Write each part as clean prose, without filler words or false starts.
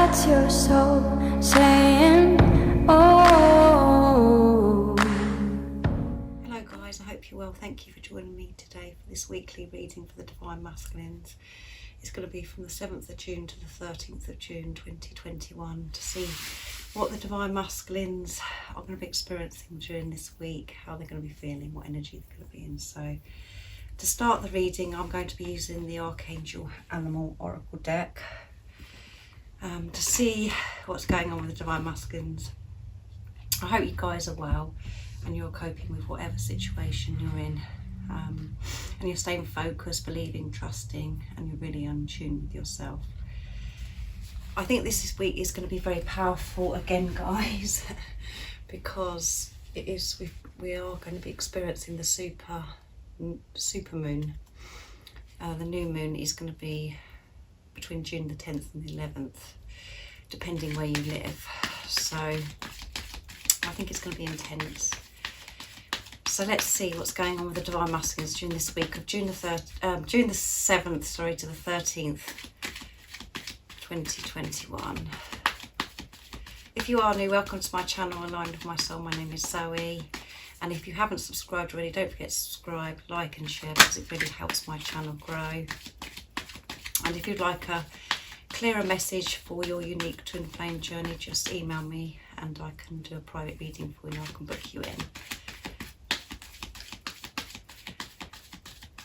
That's your soul saying, oh. Hello guys, I hope you're well. Thank you for joining me today for this weekly reading for the Divine Masculines. It's going to be from the 7th of June to the 13th of June 2021 to see what the Divine Masculines are going to be experiencing during this week, how they're going to be feeling, what energy they're going to be in. So to start the reading, I'm going to be using the Archangel Animal Oracle deck to see what's going on with the Divine Masculines. I hope you guys are well and you're coping with whatever situation you're in, and you're staying focused, believing, trusting, and you're really in tune with yourself. I think this week is going to be very powerful again, guys, because we are going to be experiencing the super moon. The new moon is going to be between June the 10th and the 11th, depending where you live. So I think it's going to be intense. So let's see what's going on with the Divine Masculines during this week of June the 7th, to the 13th, 2021. If you are new, welcome to my channel, Aligned with My Soul. My name is Zoe. And if you haven't subscribed already, don't forget to subscribe, like and share, because it really helps my channel grow. And if you'd like a clearer message for your unique twin flame journey, just email me and I can do a private reading for you. I can book you in.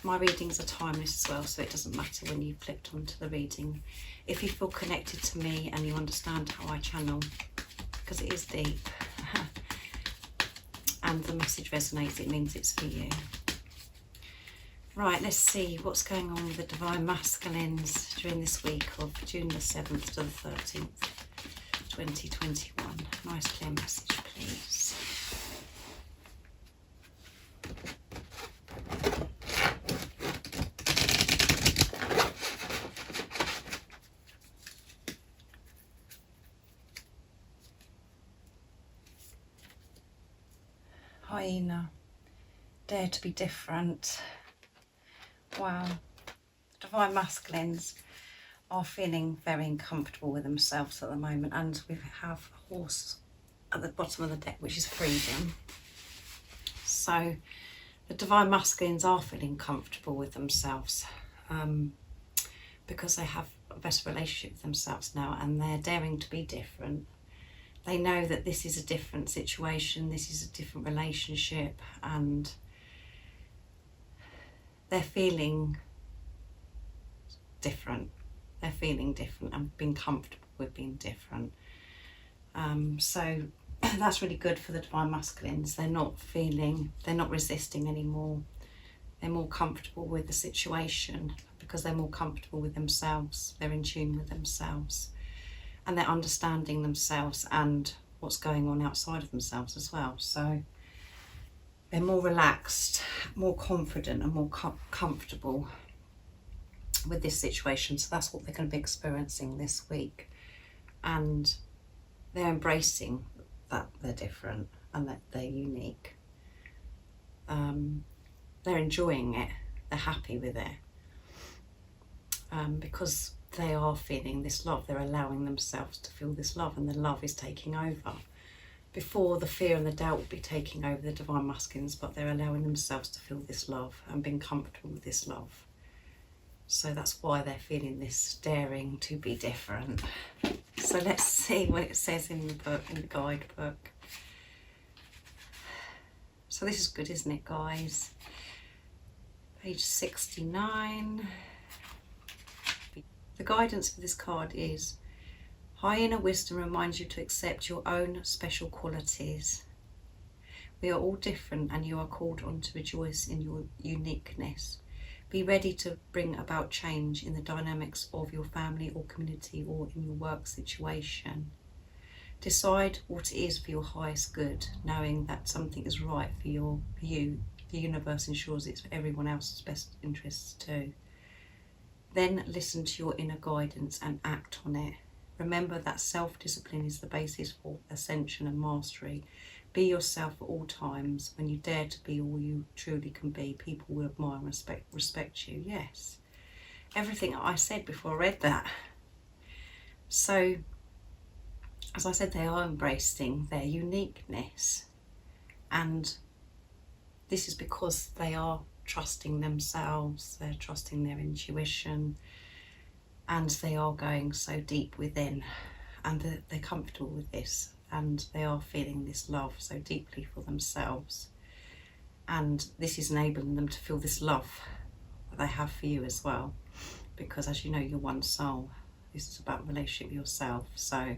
My readings are timeless as well, so it doesn't matter when you've clicked onto the reading. If you feel connected to me and you understand how I channel, because it is deep, and the message resonates, it means it's for you. Right, let's see what's going on with the Divine Masculines during this week of June the 7th to the 13th, 2021. Nice clear message, please. Hyena, dare to be different. Wow, Divine Masculines are feeling very uncomfortable with themselves at the moment, and we have a horse at the bottom of the deck, which is freedom. So the Divine Masculines are feeling comfortable with themselves because they have a better relationship with themselves now, and they're daring to be different. They know that this is a different situation, this is a different relationship, and they're feeling different. They're feeling different and being comfortable with being different. So that's really good for the Divine Masculines. They're not resisting anymore. They're more comfortable with the situation because they're more comfortable with themselves. They're in tune with themselves. And they're understanding themselves and what's going on outside of themselves as well. So they're more relaxed, more confident and more comfortable with this situation. So that's what they're going to be experiencing this week. And they're embracing that they're different and that they're unique. They're enjoying it. They're happy with it. Because they are feeling this love. They're allowing themselves to feel this love, and the love is taking over. Before, the fear and the doubt would be taking over the Divine Masculines, but they're allowing themselves to feel this love and being comfortable with this love. So that's why they're feeling this daring to be different. So let's see what it says in the book, in the guidebook. So this is good, isn't it, guys? Page 69. The guidance for this card is: high inner wisdom reminds you to accept your own special qualities. We are all different and you are called on to rejoice in your uniqueness. Be ready to bring about change in the dynamics of your family or community or in your work situation. Decide what it is for your highest good, knowing that something is right for you. The universe ensures it's for everyone else's best interests too. Then listen to your inner guidance and act on it. Remember that self-discipline is the basis for ascension and mastery. Be yourself at all times. When you dare to be all you truly can be, people will admire and respect you. Yes. Everything I said before I read that. So as I said, they are embracing their uniqueness, and this is because they are trusting themselves, they're trusting their intuition, and they are going so deep within, and they're comfortable with this, and they are feeling this love so deeply for themselves, and this is enabling them to feel this love that they have for you as well, because as you know, you're one soul. This is about relationship with yourself, so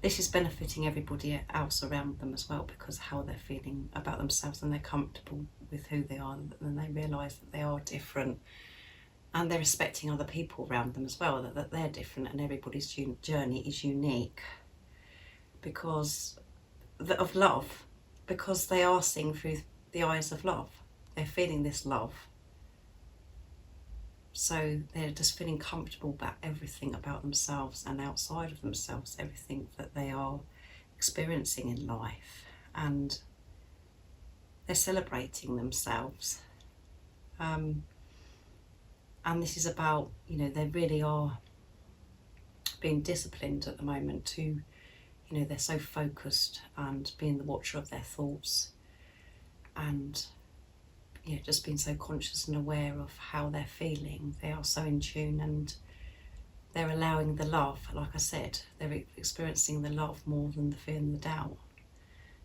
this is benefiting everybody else around them as well, because how they're feeling about themselves, and they're comfortable with who they are, and they realise that they are different, and they're respecting other people around them as well, that they're different, and everybody's journey is unique because of love, because they are seeing through the eyes of love. They're feeling this love, so they're just feeling comfortable about everything about themselves and outside of themselves, everything that they are experiencing in life, and they're celebrating themselves. And this is about, you know, they really are being disciplined at the moment to, you know, they're so focused and being the watcher of their thoughts, and you know, just being so conscious and aware of how they're feeling. They are so in tune, and they're allowing the love. Like I said, they're experiencing the love more than the fear and the doubt.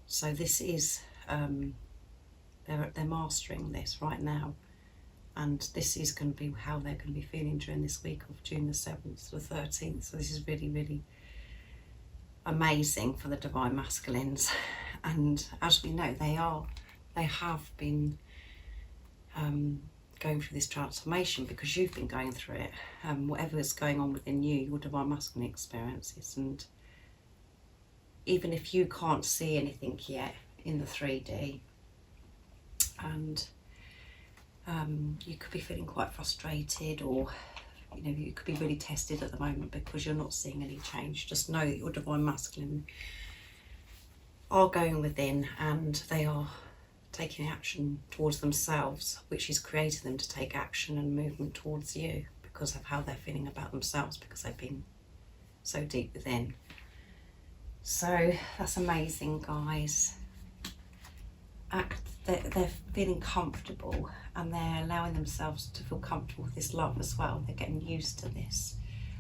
So this is, they're mastering this right now, and this is going to be how they're going to be feeling during this week of June the 7th to the 13th. So this is really, really amazing for the Divine Masculines. And as we know, they have been going through this transformation, because you've been going through it. Whatever is going on within you, your Divine Masculine experiences, and even if you can't see anything yet in the 3D, and you could be feeling quite frustrated, or you know, you could be really tested at the moment because you're not seeing any change, just know that your Divine Masculine are going within, and they are taking action towards themselves, which is creating them to take action and movement towards you because of how they're feeling about themselves, because they've been so deep within. So that's amazing, guys. They're feeling comfortable, and they're allowing themselves to feel comfortable with this love as well. They're getting used to this,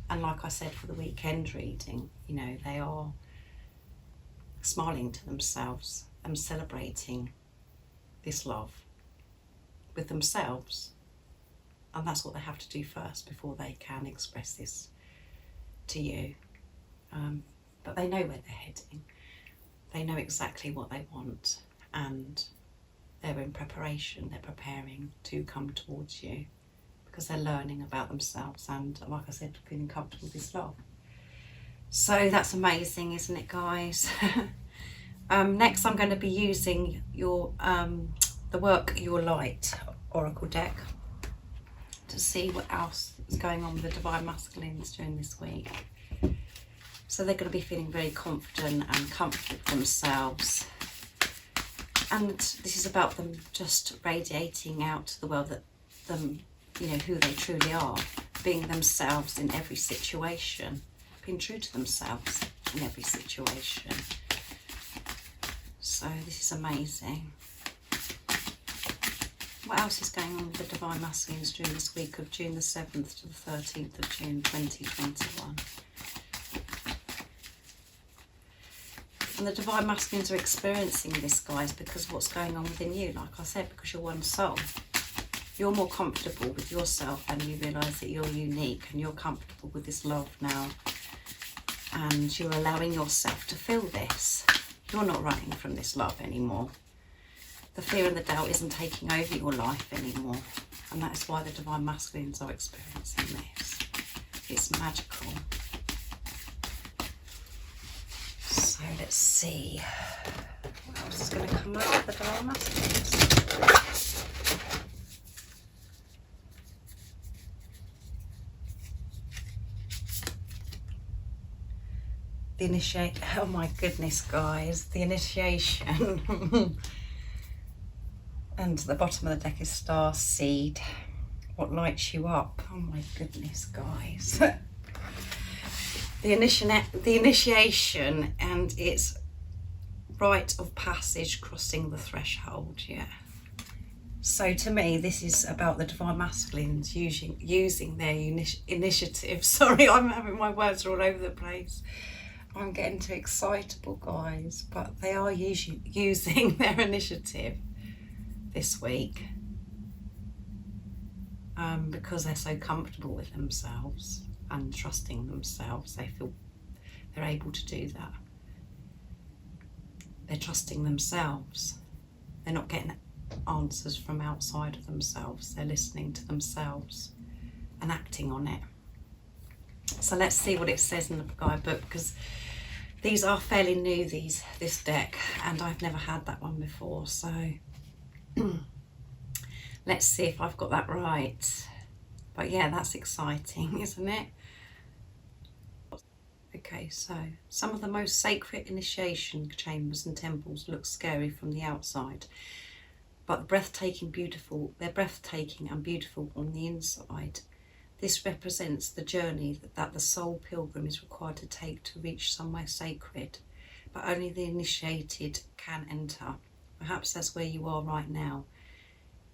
and like I said, for the weekend reading, you know, they are smiling to themselves and celebrating this love with themselves, and that's what they have to do first before they can express this to you. But they know where they're heading, they know exactly what they want, and they're in preparation, they're preparing to come towards you because they're learning about themselves, and like I said, feeling comfortable with this love. So that's amazing, isn't it, guys? Next, I'm going to be using your the Work Your Light Oracle deck to see what else is going on with the Divine Masculines during this week. So they're going to be feeling very confident and comfortable with themselves, and this is about them just radiating out to the world that them, you know, who they truly are, being themselves in every situation, being true to themselves in every situation. So this is amazing. What else is going on with the Divine Masculines during this week of June the 7th to the 13th of June 2021? And the Divine Masculines are experiencing this, guys, because of what's going on within you. Like I said, because you're one soul. You're more comfortable with yourself, and you realise that you're unique, and you're comfortable with this love now. And you're allowing yourself to feel this. You're not running from this love anymore. The fear and the doubt isn't taking over your life anymore. And that is why the Divine Masculines are experiencing this. It's magical. So let's see. What else is going to come out of the Divine Masculines? The initiate, oh my goodness, guys, the initiation. And the bottom of the deck is Star Seed. What lights you up? Oh my goodness, guys. the initiation and its rite of passage, crossing the threshold. Yeah. So to me, this is about the Divine Masculines using their initiative. Sorry, I'm having my words all over the place. I'm getting too excitable, guys. But they are using their initiative this week because they're so comfortable with themselves and trusting themselves. They feel they're able to do that. They're trusting themselves. They're not getting answers from outside of themselves. They're listening to themselves and acting on it. So let's see what it says in the guidebook, because these are fairly new, this deck, and I've never had that one before. So let's see if I've got that right. But yeah, that's exciting, isn't it? Okay, so some of the most sacred initiation chambers and temples look scary from the outside, but they're breathtaking and beautiful on the inside. This represents the journey that the soul pilgrim is required to take to reach somewhere sacred, but only the initiated can enter. Perhaps that's where you are right now.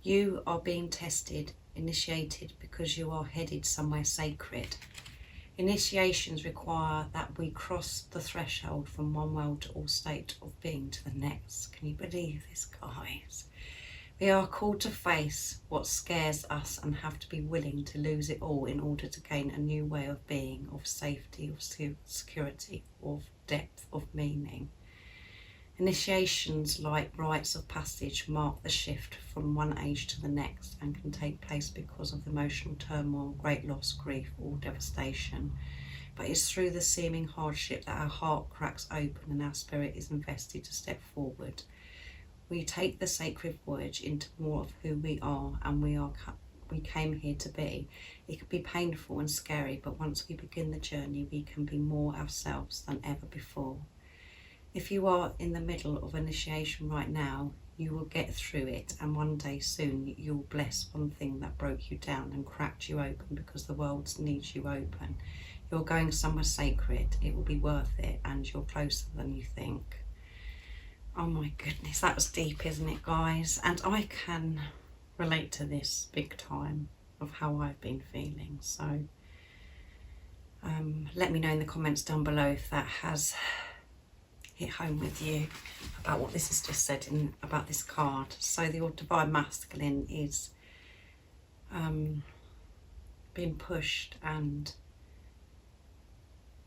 You are being tested, initiated, because you are headed somewhere sacred. Initiations require that we cross the threshold from one world or state of being to the next. Can you believe this, guys? We are called to face what scares us and have to be willing to lose it all in order to gain a new way of being, of safety, of security, of depth, of meaning. Initiations, like rites of passage, mark the shift from one age to the next and can take place because of emotional turmoil, great loss, grief, or devastation. But it's through the seeming hardship that our heart cracks open and our spirit is invested to step forward. We take the sacred voyage into more of who we are and we came here to be. It can be painful and scary, but once we begin the journey, we can be more ourselves than ever before. If you are in the middle of initiation right now, you will get through it, and one day soon you'll bless one thing that broke you down and cracked you open, because the world needs you open. You're going somewhere sacred. It will be worth it, and you're closer than you think. Oh my goodness, that was deep, isn't it, guys? And I can relate to this big time of how I've been feeling. So let me know in the comments down below if that has hit home with you about what this has just said about this card. So the Divine Masculine is being pushed and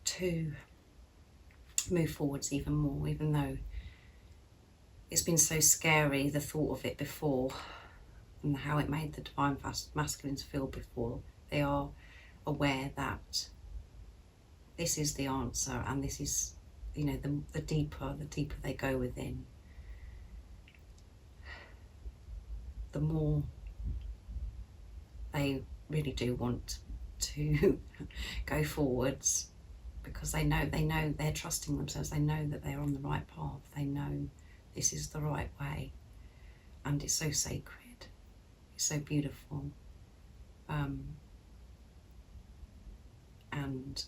to move forwards even more, even though it's been so scary, the thought of it before, and how it made the Divine Masculines feel before. They are aware that this is the answer, and this is, you know, the deeper they go within, the more they really do want to go forwards, because they know they're trusting themselves. They know that they're on the right path. They know this is the right way, and it's so sacred, it's so beautiful, and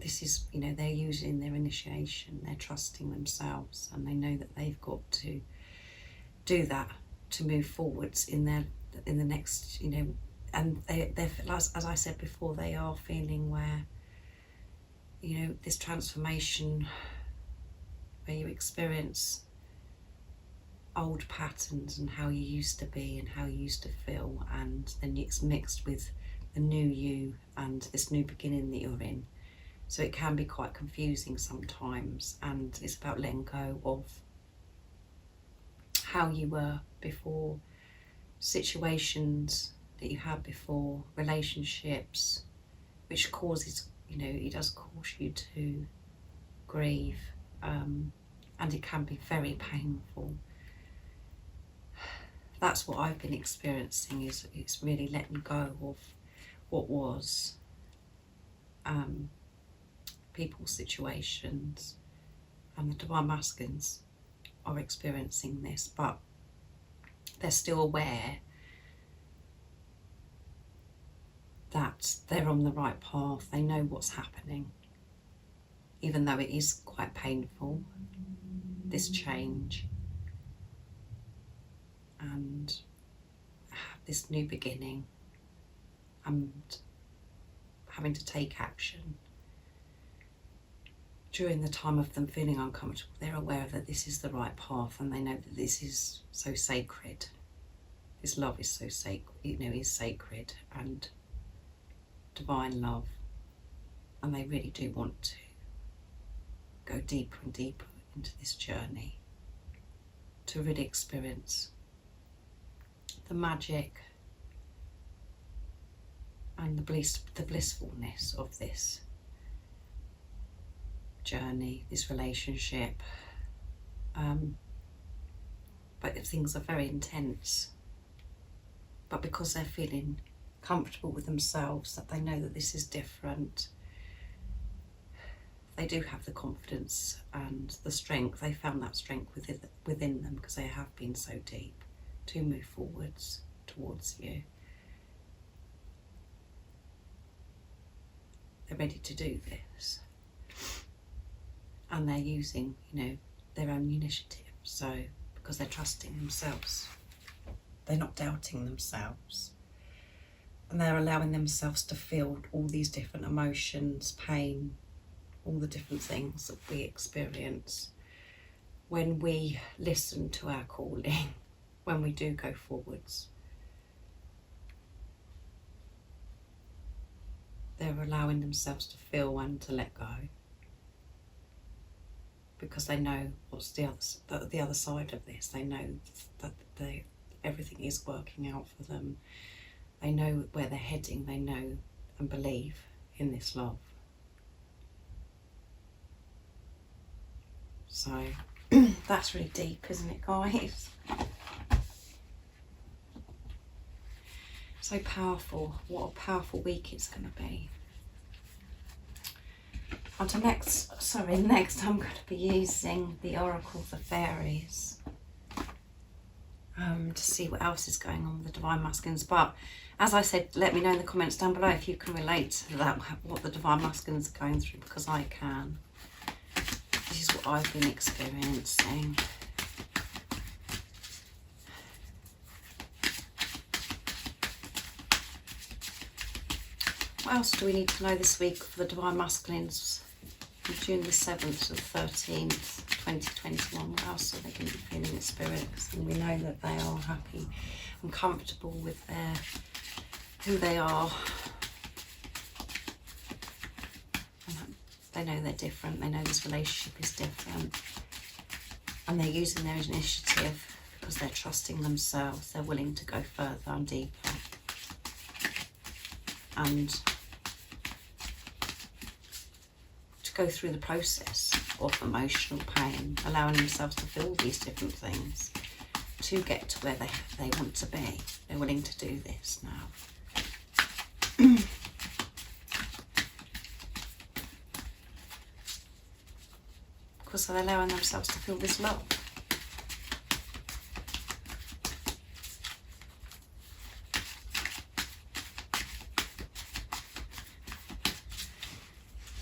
this is, you know, they're using their initiation, they're trusting themselves, and they know that they've got to do that to move forwards in the next, you know, and they're, as I said before, they are feeling where, you know, this transformation where you experience old patterns and how you used to be and how you used to feel, and then it's mixed with the new you and this new beginning that you're in. So it can be quite confusing sometimes, and it's about letting go of how you were before, situations that you had before, relationships, which causes, you know, it does cause you to grieve, and it can be very painful. That's what I've been experiencing, is it's really letting go of what was, people's situations, and the Divine Masculines are experiencing this, but they're still aware that they're on the right path. They know what's happening, even though it is quite painful, this change, and have this new beginning and having to take action. During the time of them feeling uncomfortable, they're aware that this is the right path, and they know that this is so sacred. This love is so sacred, is sacred and divine love, and they really do want to go deeper and deeper into this journey to really experience the magic and the blissfulness of this journey, this relationship. But if things are very intense, but because they're feeling comfortable with themselves, that they know that this is different, they do have the confidence and the strength. They found that strength within them because they have been so deep to move forwards towards you. They're ready to do this, and they're using, their own initiative. So because they're trusting themselves, they're not doubting themselves, and they're allowing themselves to feel all these different emotions, pain, all the different things that we experience when we listen to our calling, when we do go forwards. They're allowing themselves to feel and to let go, because they know what's the other side of this. They know that everything is working out for them. They know where they're heading. They know and believe in this love. So that's really deep, isn't it, guys? So powerful. What a powerful week it's going to be. Next I'm going to be using the Oracle of the Fairies to see what else is going on with the Divine Masculines. But as I said, let me know in the comments down below if you can relate to that, what the Divine Masculines are going through, because I can. This is what I've been experiencing. What else do we need to know this week for the Divine Masculines from June the 7th to the 13th, 2021? What else are they going to be feeling in spirit? And we know that they are happy and comfortable with who they are. And they know they're different. They know this relationship is different. And they're using their initiative because they're trusting themselves. They're willing to go further and deeper. And to go through the process of emotional pain, allowing themselves to feel these different things to get to where they want to be. They're willing to do this now. Because they're allowing themselves to feel this love.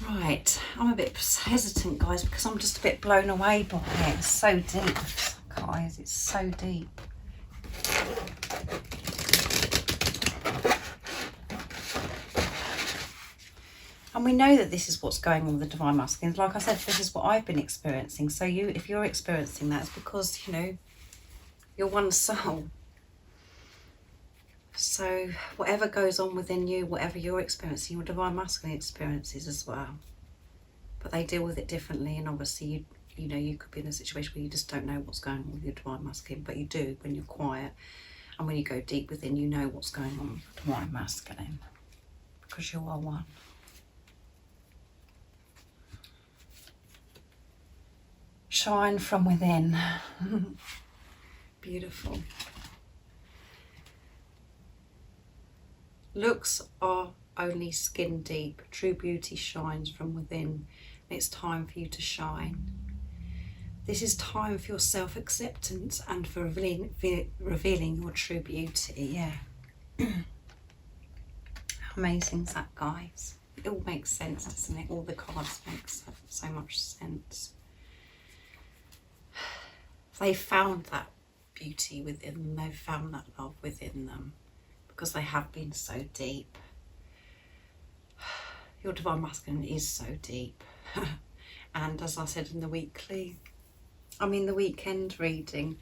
Right, I'm a bit hesitant, guys, because I'm just a bit blown away by it. It's so deep, guys, it's so deep. And we know that this is what's going on with the Divine Masculines. Like I said, this is what I've been experiencing. So if you're experiencing that, it's because, you're one soul. So whatever goes on within you, whatever you're experiencing, your Divine Masculine experiences as well. But they deal with it differently, and obviously you could be in a situation where you just don't know what's going on with your Divine Masculine, but you do when you're quiet, and when you go deep within, you know what's going on with your Divine Masculine, because you are one. Shine from within. Beautiful. Looks are only skin deep. True beauty shines from within. It's time for you to shine. This is time for your self-acceptance and for revealing your true beauty. Yeah. amazing is that, guys? It all makes sense, doesn't it? All the cards make so much sense. They found that beauty within them. They've found that love within them because they have been so deep. Your Divine Masculine is so deep. And as I said in the weekend reading,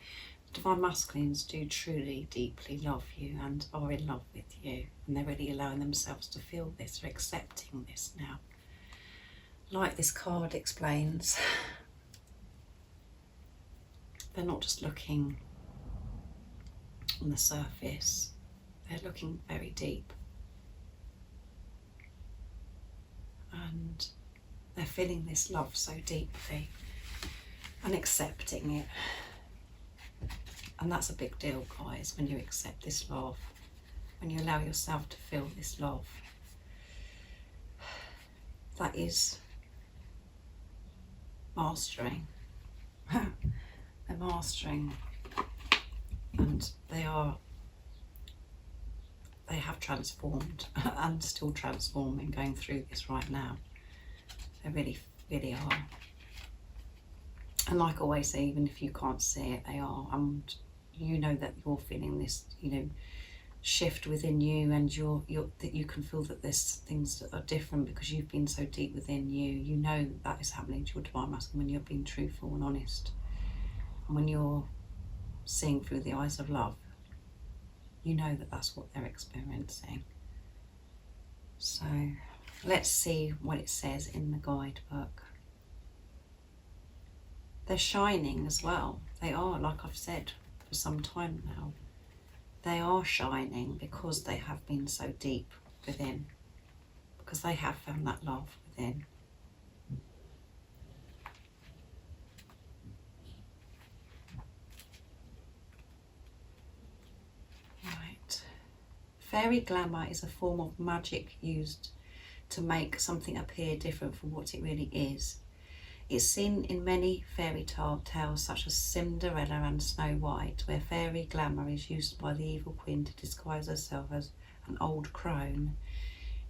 Divine Masculines do truly, deeply love you and are in love with you. And they're really allowing themselves to feel this, they're accepting this now. Like this card explains, they're not just looking on the surface, they're looking very deep. And they're feeling this love so deeply and accepting it. And that's a big deal, guys, when you accept this love, when you allow yourself to feel this love. That is mastering. They're mastering, and they have transformed and still transforming, going through this right now. They really, really are. And like I always say, even if you can't see it, they are. And you know that you're feeling this, shift within you, and that you can feel that there's things that are different because you've been so deep within you. You know that is happening to your Divine Masculine when you're being truthful and honest, and when you're seeing through the eyes of love. You know that that's what they're experiencing. So let's see what it says in the guidebook. They're shining as well. They are, like I've said for some time now. They are shining because they have been so deep within, because they have found that love within. Right. Fairy glamour is a form of magic used to make something appear different from what it really is. It's seen in many fairy tales such as Cinderella and Snow White, where fairy glamour is used by the evil queen to disguise herself as an old crone.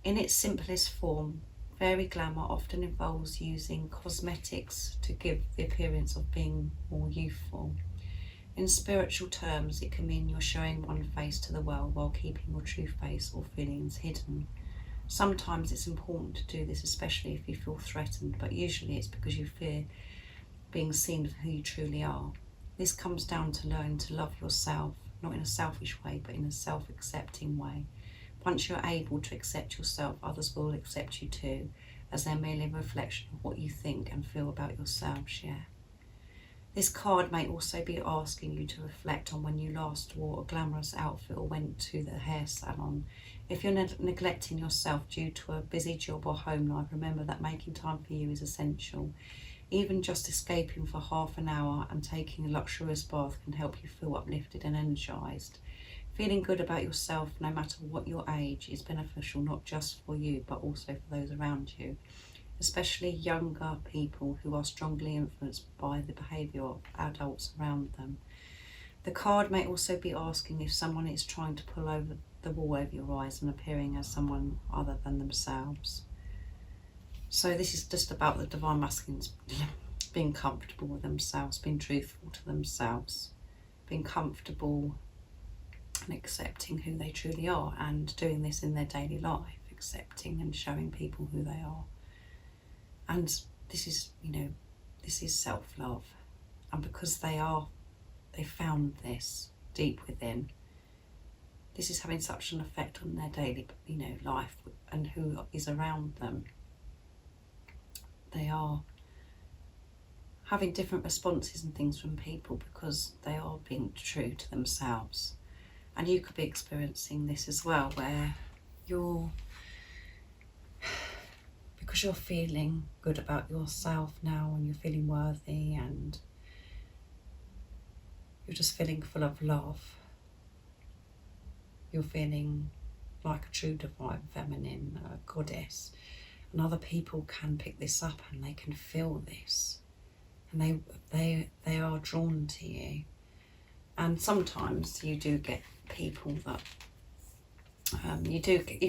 In its simplest form, fairy glamour often involves using cosmetics to give the appearance of being more youthful. In spiritual terms, it can mean you're showing one face to the world while keeping your true face or feelings hidden. Sometimes it's important to do this, especially if you feel threatened, but usually it's because you fear being seen for who you truly are. This comes down to learning to love yourself, not in a selfish way, but in a self-accepting way. Once you're able to accept yourself, others will accept you too, as they're merely a reflection of what you think and feel about yourselves, yeah. This card may also be asking you to reflect on when you last wore a glamorous outfit or went to the hair salon. If you're neglecting yourself due to a busy job or home life, remember that making time for you is essential. Even just escaping for half an hour and taking a luxurious bath can help you feel uplifted and energised. Feeling good about yourself, no matter what your age, is beneficial not just for you, but also for those around you, especially younger people who are strongly influenced by the behaviour of adults around them. The card may also be asking if someone is trying to pull over the wool over your eyes and appearing as someone other than themselves. So this is just about the Divine Masculines being comfortable with themselves, being truthful to themselves, being comfortable and accepting who they truly are, and doing this in their daily life, accepting and showing people who they are. And this is, this is self-love. And because they found this deep within, this is having such an effect on their daily, life and who is around them. They are having different responses and things from people because they are being true to themselves. And you could be experiencing this as well, where because you're feeling good about yourself now and you're feeling worthy and you're just feeling full of love. You're feeling like a true divine feminine goddess, and other people can pick this up and they can feel this, and they are drawn to you. And sometimes you do get people that You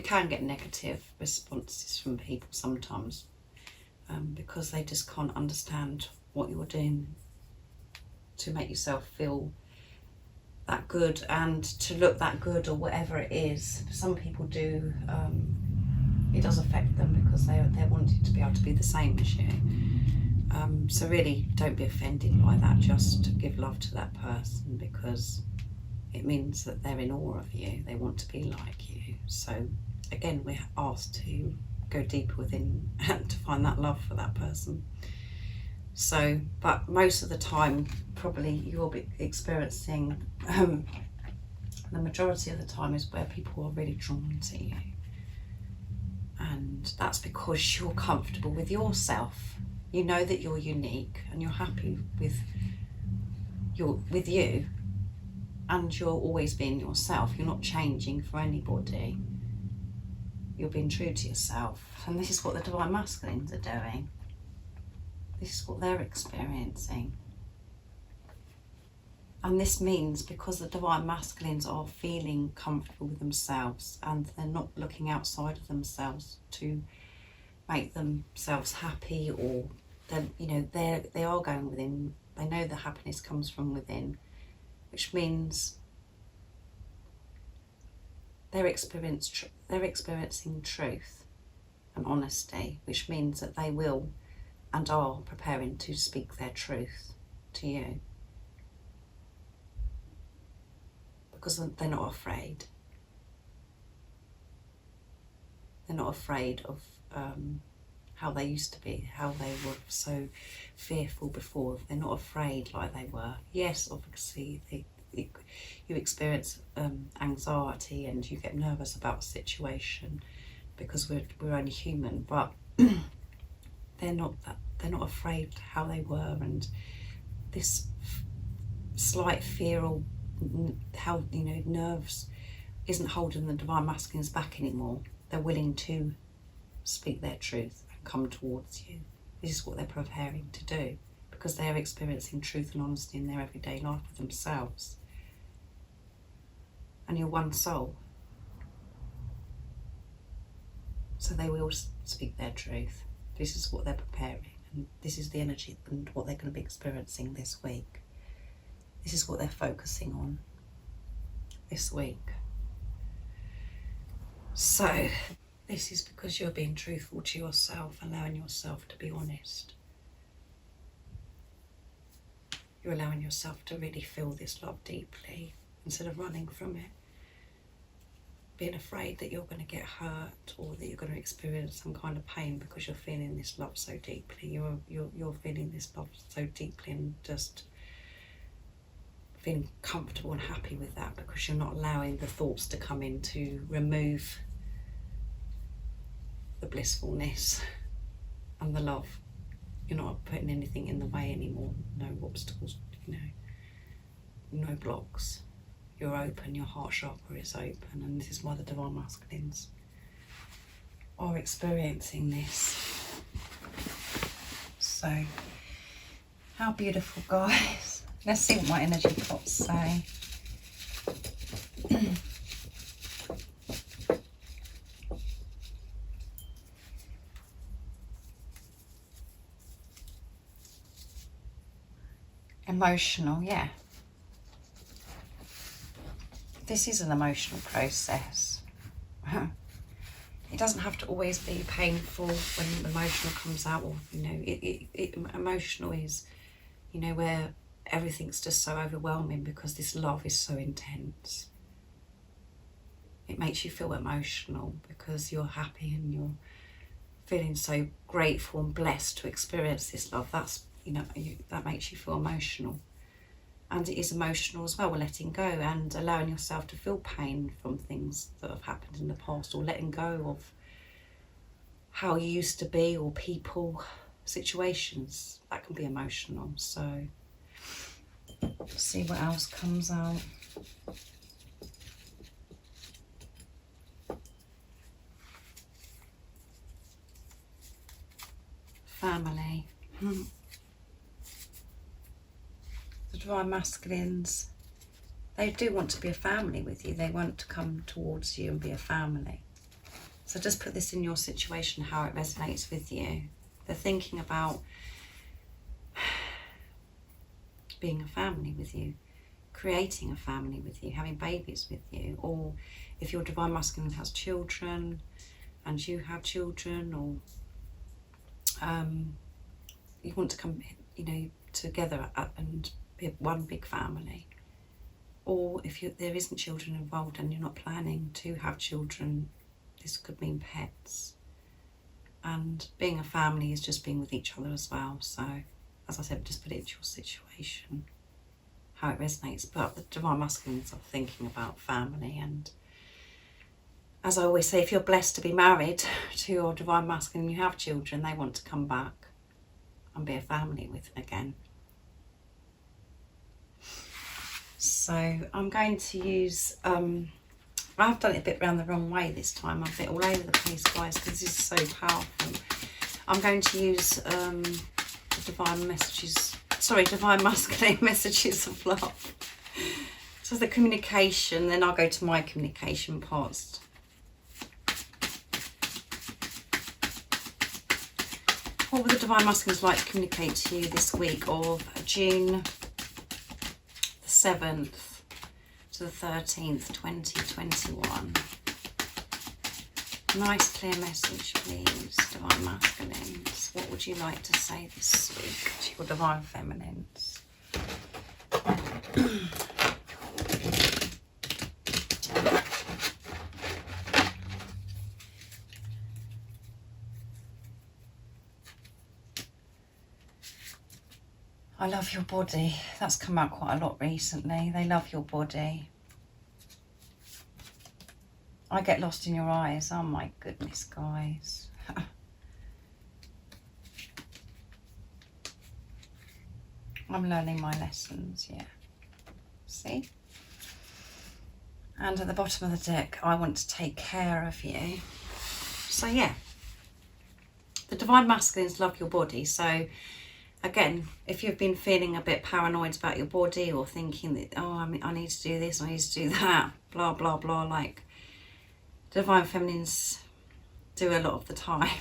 can get negative responses from people sometimes, because they just can't understand what you're doing to make yourself feel that good and to look that good, or whatever it is. Some people do, it does affect them because they're wanting to be able to be the same as you. So really don't be offended by that, just give love to that person, because it means that they're in awe of you, they want to be like you. So again, we're asked to go deeper within to find that love for that person. So, but most of the time, probably you'll be experiencing, the majority of the time is where people are really drawn to you. And that's because you're comfortable with yourself. You know that you're unique and you're happy with you, and you're always being yourself. You're not changing for anybody. You're being true to yourself. And this is what the Divine Masculines are doing. This is what they're experiencing. And this means because the Divine Masculines are feeling comfortable with themselves and they're not looking outside of themselves to make themselves happy, or they are going within. They know the happiness comes from within, which means they're experiencing truth and honesty, which means that they will and are preparing to speak their truth to you, because they're not afraid. They're not afraid of how they used to be, how they were so fearful before. They're not afraid like they were. Yes, obviously you experience anxiety and you get nervous about a situation because we're only human, but they're not afraid how they were. And this slight fear, or how nerves, isn't holding the Divine Masculines back anymore. They're willing to speak their truth and come towards you. This is what they're preparing to do, because they're experiencing truth and honesty in their everyday life with themselves. And you're one soul, so they will speak their truth. This is what they're preparing, and this is the energy and what they're going to be experiencing this week. This is what they're focusing on this week. So this is because you're being truthful to yourself, allowing yourself to be honest. You're allowing yourself to really feel this love deeply instead of running from it, being afraid that you're going to get hurt or that you're going to experience some kind of pain because you're feeling this love so deeply. You're feeling this love so deeply and just feeling comfortable and happy with that, because you're not allowing the thoughts to come in to remove the blissfulness and the love. You're not putting anything in the way anymore. No obstacles, no blocks. You're open, your heart chakra is open, and this is why the Divine Masculines are experiencing this. So, how beautiful, guys. Let's see what my energy pots say. Emotional, yeah. This is an emotional process. It doesn't have to always be painful when emotional comes out, or emotional is, where everything's just so overwhelming because this love is so intense. It makes you feel emotional because you're happy and you're feeling so grateful and blessed to experience this love. That's that makes you feel emotional. And it is emotional as well, we're letting go and allowing yourself to feel pain from things that have happened in the past, or letting go of how you used to be, or people, situations. That can be emotional. So let's see what else comes out. Family. The Divine Masculines They do want to be a family with you. They want to come towards you and be a family. So just put this in your situation, how it resonates with you. They're thinking about being a family with you, creating a family with you, having babies with you, or if your Divine Masculine has children and you have children, or you want to come, you know, together and be one big family. Or if there isn't children involved and you're not planning to have children, this could mean pets. And being a family is just being with each other as well. So, as I said, just put it into your situation, how it resonates. But the Divine Masculines are thinking about family. And as I always say, if you're blessed to be married to your Divine Masculine and you have children, they want to come back and be a family with them again. So I'm going to use, I've done it a bit round the wrong way this time. I'm a bit all over the place, guys, because this is so powerful. I'm going to use the Divine Masculine Messages of Love. So the communication, then I'll go to my communication parts. What would the Divine Masculines like to communicate to you this week of June 7th to the 13th, 2021. Nice clear message, please, Divine Masculines. What would you like to say this week to your Divine Feminines? I love your body. That's come out quite a lot recently. They love your body. I get lost in your eyes. Oh my goodness, guys. I'm learning my lessons, yeah. See? And at the bottom of the deck, I want to take care of you. So yeah, the Divine Masculines love your body. So again, if you've been feeling a bit paranoid about your body or thinking that, oh, I need to do this, I need to do that, blah, blah, blah, like Divine Feminines do a lot of the time,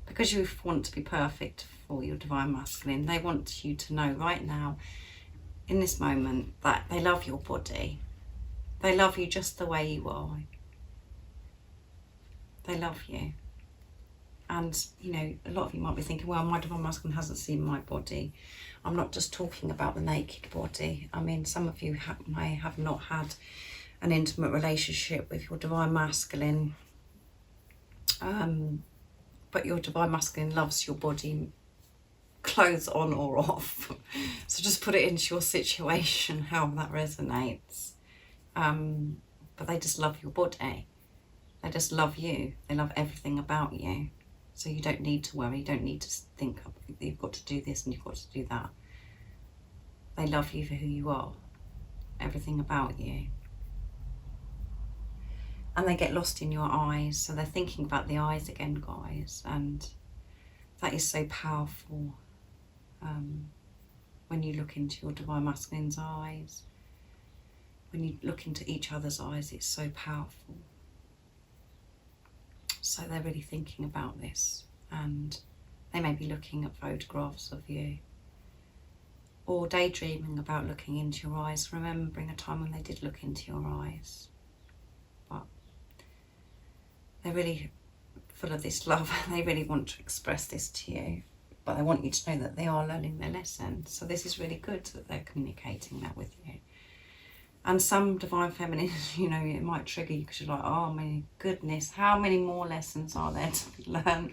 because you want to be perfect for your Divine Masculine, they want you to know right now, in this moment, that they love your body. They love you just the way you are. They love you. And, you know, a lot of you might be thinking, well, my Divine Masculine hasn't seen my body. I'm not just talking about the naked body. I mean, some of you may have not had an intimate relationship with your Divine Masculine. But your Divine Masculine loves your body, clothes on or off. So just put it into your situation, how that resonates. But they just love your body. They just love you. They love everything about you. So you don't need to worry, you don't need to think you've got to do this and you've got to do that. They love you for who you are, everything about you. And they get lost in your eyes, so they're thinking about the eyes again, guys, and that is so powerful. When you look into your Divine Masculine's eyes, when you look into each other's eyes, it's so powerful. So they're really thinking about this, and they may be looking at photographs of you or daydreaming about looking into your eyes, remembering a time when they did look into your eyes. But they're really full of this love. They really want to express this to you, but they want you to know that they are learning their lesson. So this is really good that they're communicating that with you. And some Divine Feminines, you know, it might trigger you because you're like, oh my goodness, how many more lessons are there to learn?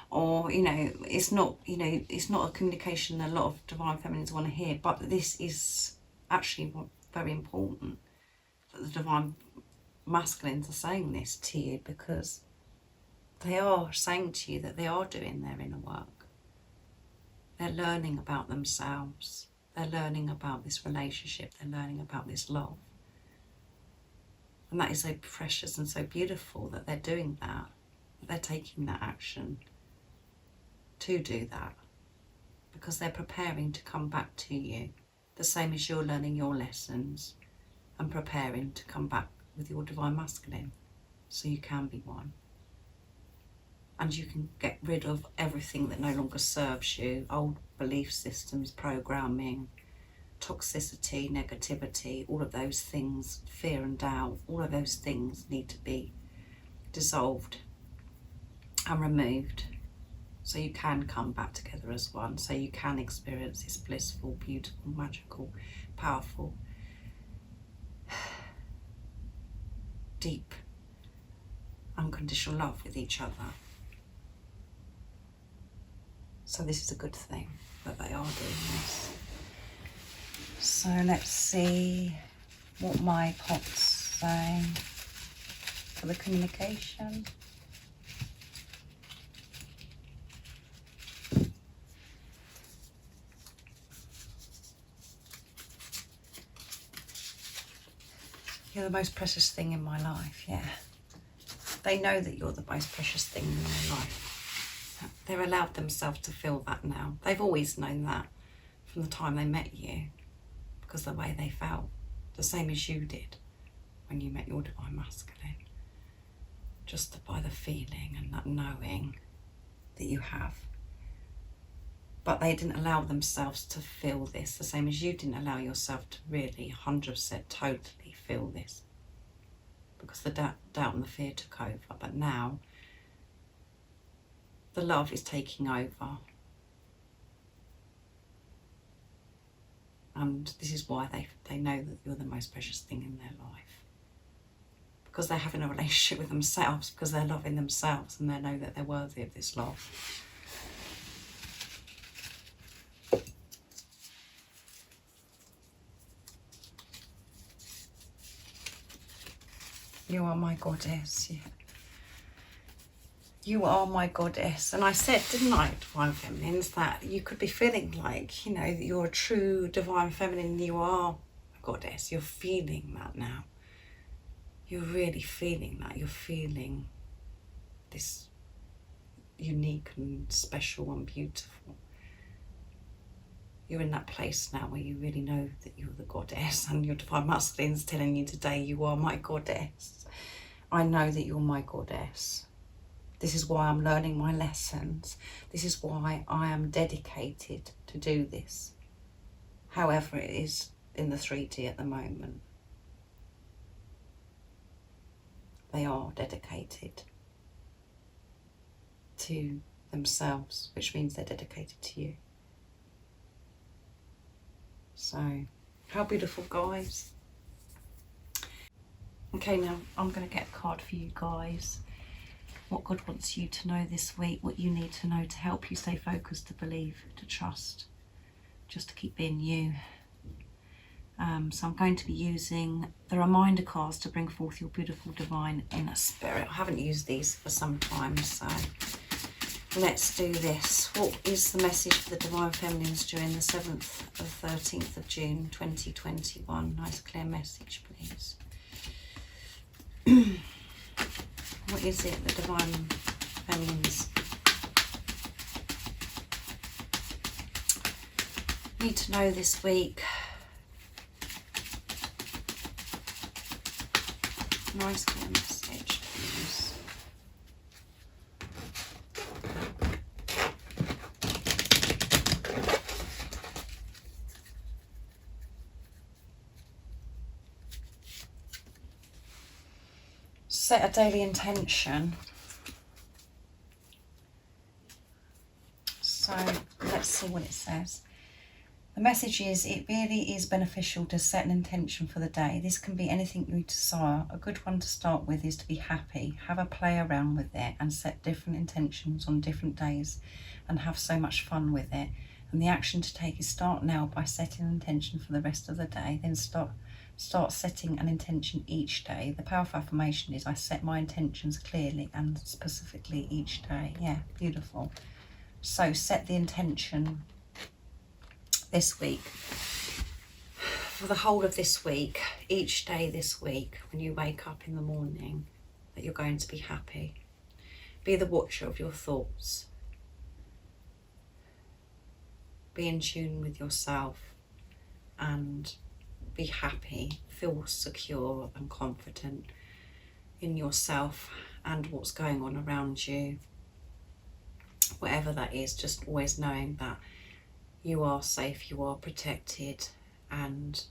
Or, you know, it's not a communication a lot of Divine Feminines want to hear, but this is actually very important that the Divine Masculines are saying this to you, because they are saying to you that they are doing their inner work. They're learning about themselves. They're learning about this relationship. They're learning about this love. And that is so precious and so beautiful that they're doing that. They're taking that action to do that, because they're preparing to come back to you, the same as you're learning your lessons. and preparing to come back with your Divine Masculine, so you can be one. And you can get rid of everything that no longer serves you, old belief systems, programming, toxicity, negativity, all of those things, fear and doubt, all of those things need to be dissolved and removed, so you can come back together as one, so you can experience this blissful, beautiful, magical, powerful, deep, unconditional love with each other. So this is a good thing that they are doing this. So let's see what my pots say for the communication. You're the most precious thing in my life, yeah. They know that you're the most precious thing in their life. They're allowed themselves to feel that now. They've always known that from the time they met you, because the way they felt, the same as you did when you met your Divine Masculine. Just by the feeling and that knowing that you have. But they didn't allow themselves to feel this, the same as you didn't allow yourself to really 100% totally feel this, because the doubt and the fear took over. But now the love is taking over, and this is why they know that you're the most precious thing in their life, because they're having a relationship with themselves, because they're loving themselves and they know that they're worthy of this love. You are my goddess, yeah. You are my goddess. And I said, didn't I, Divine Feminines, that you could be feeling like, you know, that you're a true Divine Feminine, you are a goddess. You're feeling that now. You're really feeling that. You're feeling this unique and special and beautiful. You're in that place now where you really know that you're the goddess, and your Divine Masculine's telling you today, you are my goddess. I know that you're my goddess. This is why I'm learning my lessons. This is why I am dedicated to do this. However it is in the 3D at the moment. They are dedicated to themselves, which means they're dedicated to you. So, how beautiful, guys. Okay, now I'm going to get a card for you guys. What God wants you to know this week, what you need to know to help you stay focused, to believe, to trust, just to keep being you. So I'm going to be using the reminder cards to bring forth your beautiful divine inner spirit. I haven't used these for some time, so let's do this. What is the message for the Divine Feminines during the 7th of 13th of June 2021? Nice clear message, please. What is it, the Divine Feminines need to know this week? Nice clear message, please. Set a daily intention. So let's see what it says. The message is, it really is beneficial to set an intention for the day. This can be anything you desire. A good one to start with is to be happy. Have a play around with it and set different intentions on different days and have so much fun with it. And the action to take is start now by setting an intention for the rest of the day. Then start setting an intention each day. The powerful affirmation is, I set my intentions clearly and specifically each day. Yeah, beautiful. So set the intention this week, for the whole of this week, each day this week, when you wake up in the morning, that you're going to be happy. Be the watcher of your thoughts. Be in tune with yourself and be happy, feel secure and confident in yourself and what's going on around you. Whatever that is, just always knowing that you are safe, you are protected, and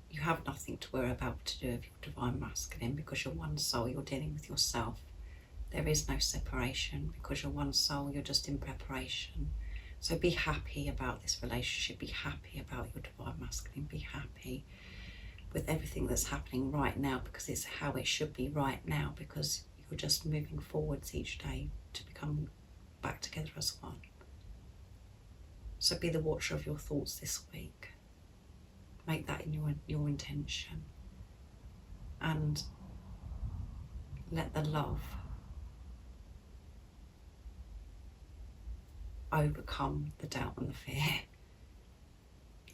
you have nothing to worry about to do with your Divine Masculine, because you're one soul, you're dealing with yourself. There is no separation, because you're one soul, you're just in preparation. So be happy about this relationship, be happy about your Divine Masculine, be happy with everything that's happening right now, because it's how it should be right now, because you're just moving forwards each day to become back together as one. So be the watcher of your thoughts this week. Make that in your intention, and let the love overcome the doubt and the fear.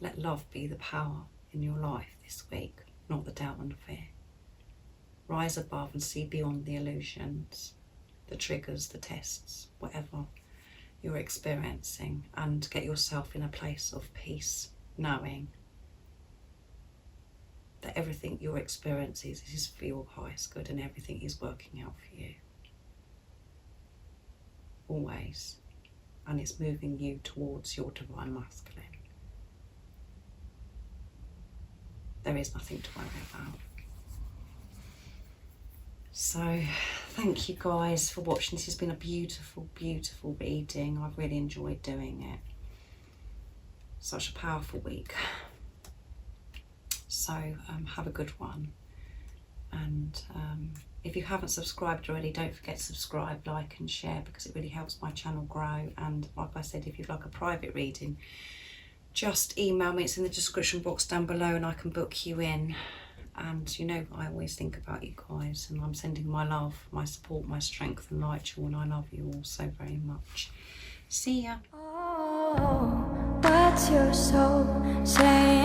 Let love be the power in your life this week, not the doubt and the fear. Rise above and see beyond the illusions, the triggers, the tests, whatever you're experiencing, and get yourself in a place of peace, knowing that everything you're experiencing is for your highest good and everything is working out for you. Always. And it's moving you towards your Divine Masculine. There is nothing to worry about. So thank you guys for watching. This has been a beautiful, beautiful reading. I've really enjoyed doing it. Such a powerful week. So have a good one. And if you haven't subscribed already, don't forget to subscribe, like and share, because it really helps my channel grow. And like I said, if you'd like a private reading, just email me. It's in the description box down below and I can book you in. And you know, I always think about you guys, and I'm sending my love, my support, my strength and light to you, and I love you all so very much. See ya. Oh, what's your soul saying?